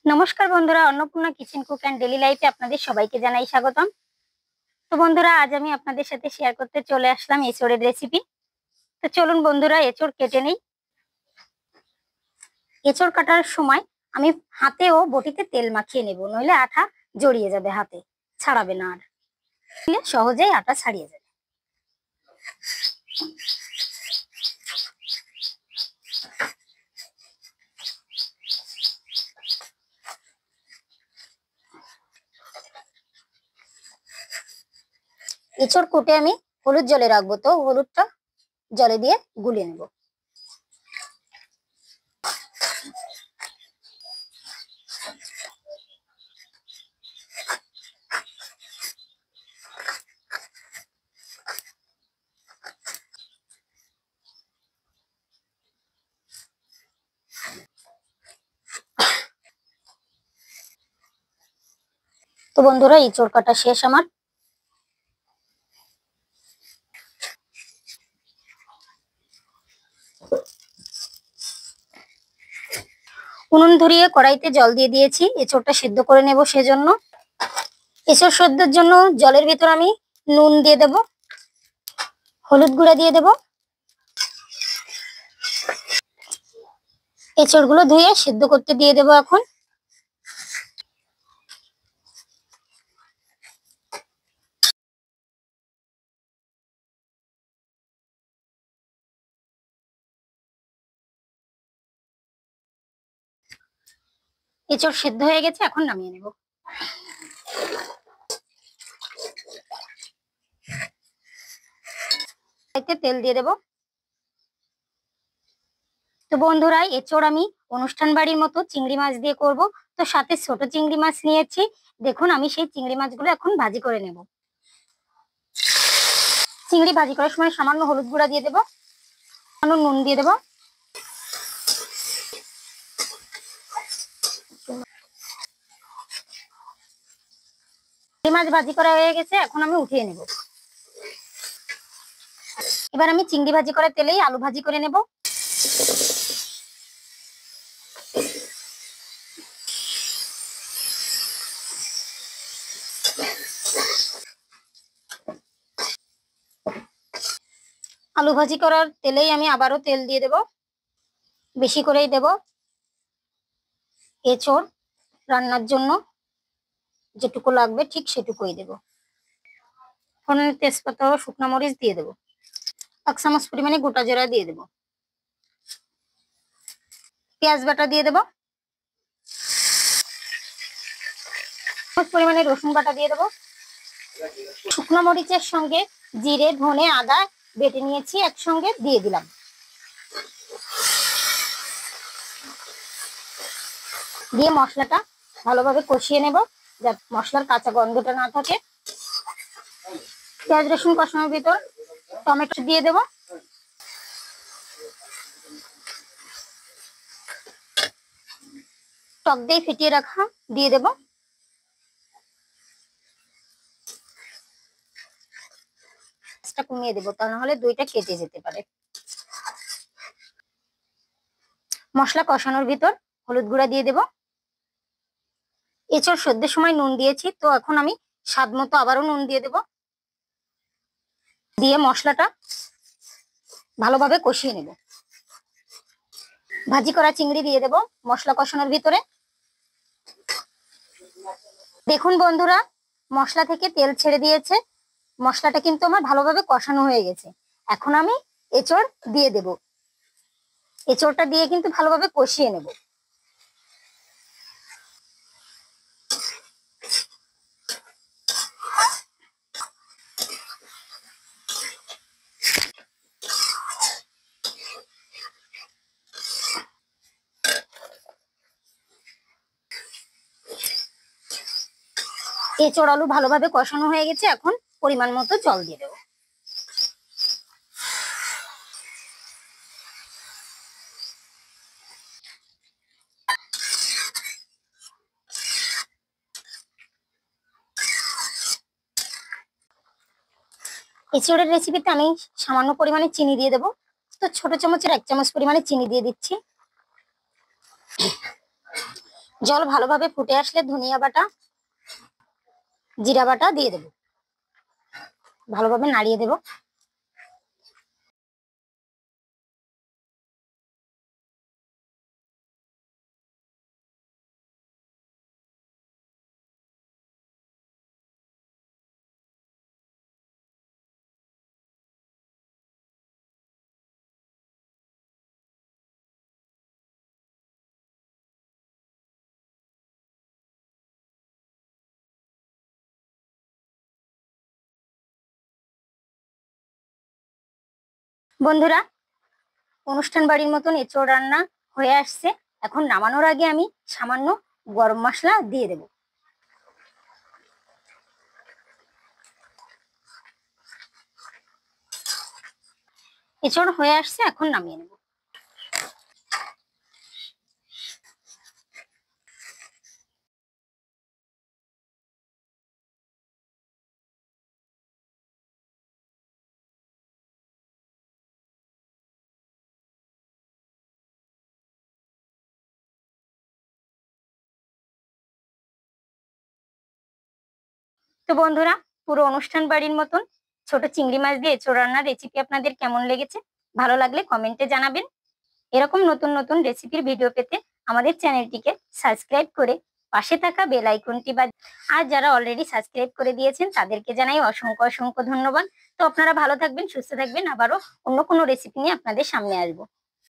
নমস্কার বন্ধুরা, Annapurna kitchen cook and daily লাইফে আপনাদের সবাইকে জানাই স্বাগতম। তো বন্ধুরা, আজ আমি আপনাদের সাথে শেয়ার করতে চলে আসলাম এঁচোড়ের রেসিপি। তো চলুন বন্ধুরা, এঁচোড় কেটে নেই। এঁচোড় কাটার সময় আমি হাতে ও বটিতে তেল মাখিয়ে নেব, নইলে আঠা জড়িয়ে যাবে, হাতে ছাড়াবে না, আর সহজেই আটা ছাড়িয়ে যাবে। এঁচোড় কুটে আমি হলুদ জলে রাখবো, তো হলুদটা জলে দিয়ে গুলিয়ে নেব। তো বন্ধুরা, এঁচোড় কাটা শেষ আমার। উনুন ধরিয়ে কড়াইতে জল দিয়ে দিয়েছি, এঁচোড়টা সেদ্ধ করে নেব। সেজন্য এঁচোড় সেদ্ধর জন্য জলের ভিতর আমি নুন দিয়ে দেব, হলুদ গুঁড়া দিয়ে দেব। এঁচোড়গুলো ধুয়ে সেদ্ধ করতে দিয়ে দেব এখন। এঁচোড় সেদ্ধ হয়ে গেছে, এখন নামিয়ে নেব। তেল দিয়ে দেব। তো বন্ধুরা, এঁচোড় আমি অনুষ্ঠান বাড়ির মতো চিংড়ি মাছ দিয়ে করব। তো সাথে ছোট চিংড়ি মাছ নিয়েছি। দেখুন, আমি সেই চিংড়ি মাছগুলো এখন ভাজি করে নেব। চিংড়ি ভাজি করার সময় সামান্য হলুদ গুঁড়া দিয়ে দেব, সামান্য নুন দিয়ে দেব। চিংড়ি মাছ ভাজি করা হয়ে গেছে, এখন আমি উঠিয়ে নেব। এবার আমি চিংড়ি ভাজি করা তেলেই আলু ভাজি করে নেব। আলু ভাজি করার তেলেই আমি আবারও তেল দিয়ে দেব, বেশি করেই দেব। এঁচোড় রান্নার জন্য যেটুকু লাগবে ঠিক সেটুকুই দেব। ফোড়নে তেজপাতা ও শুকনো মরিচ দিয়ে দেব। 1 চামচ পরিমাণে গোটা জিরা দিয়ে দেব। পেঁয়াজ বাটা দিয়ে দেব। পরিমাণে রসুন বাটা দিয়ে দেব। শুকনো মরিচের সঙ্গে জিরে, ধনে, আদা বেটে নিয়েছি, একসঙ্গে দিয়ে দিলাম। দিয়ে মশলাটা ভালোভাবে কষিয়ে নেব, যাতে মশলার কাঁচা গন্ধটা না থাকে। পেঁয়াজ রসুন কষানোর ভিতর টমেটো দিয়ে দেব। টক দই ফেটিয়ে রাখা দিয়ে দেব। কমিয়ে দেবো, তা নাহলে দইটা কেটে যেতে পারে। মশলা কষানোর ভিতর হলুদ গুঁড়া দিয়ে দেব। এঁচোড় সেদ্ধের সময় নুন দিয়েছি, তো এখন আমি স্বাদ মতো আবারও নুন দিয়ে দেব। দিয়ে মশলাটা ভালোভাবে কষিয়ে নেব। ভাজি করা চিংড়ি দিয়ে দেব মশলা কষানোর ভিতরে। দেখুন বন্ধুরা, মশলা থেকে তেল ছেড়ে দিয়েছে, মশলাটা কিন্তু আমার ভালোভাবে কষানো হয়ে গেছে। এখন আমি এঁচোড় দিয়ে দেব। এঁচোড়টা দিয়ে কিন্তু ভালোভাবে কষিয়ে নেব। এঁচোড় আলু ভালোভাবে কষানো হয়ে গেছে, এখন পরিমাণ মতো জল দিয়ে দেবো। এঁচোড়ের রেসিপিতে আমি সামান্য পরিমাণে চিনি দিয়ে দেবো। তো ছোট চামচের 1 চামচ পরিমাণে চিনি দিয়ে দিচ্ছি। জল ভালোভাবে ফুটে আসলে ধনিয়া বাটা, জিরা বাটা দিয়ে দেবো, ভালোভাবে নাড়িয়ে দেবো। বন্ধুরা, অনুষ্ঠান বাড়ির মতন এঁচোড় রান্না হয়ে আসছে। এখন নামানোর আগে আমি সামান্য গরম মশলা দিয়ে দেব। এঁচোড় হয়ে আসছে, এখন নামিয়ে নেব। তো বন্ধুরা, পুরো অনুষ্ঠান বাড়ির মতন ছোট চিংড়ি মাছ দিয়ে এঁচোড় রান্নার রেসিপি আপনাদের কেমন লেগেছে? ভালো লাগলে কমেন্টে জানাবেন। এরকম নতুন নতুন রেসিপির ভিডিও পেতে আমাদের চ্যানেলটিকে সাবস্ক্রাইব করে পাশে থাকা বেল আইকনটি আর যারা অলরেডি সাবস্ক্রাইব করে দিয়েছেন তাদেরকে জানাই অসংখ্য অসংখ্য ধন্যবাদ। তো আপনারা ভালো থাকবেন, সুস্থ থাকবেন, আবারও অন্য কোনো রেসিপি নিয়ে আপনাদের সামনে আসবো।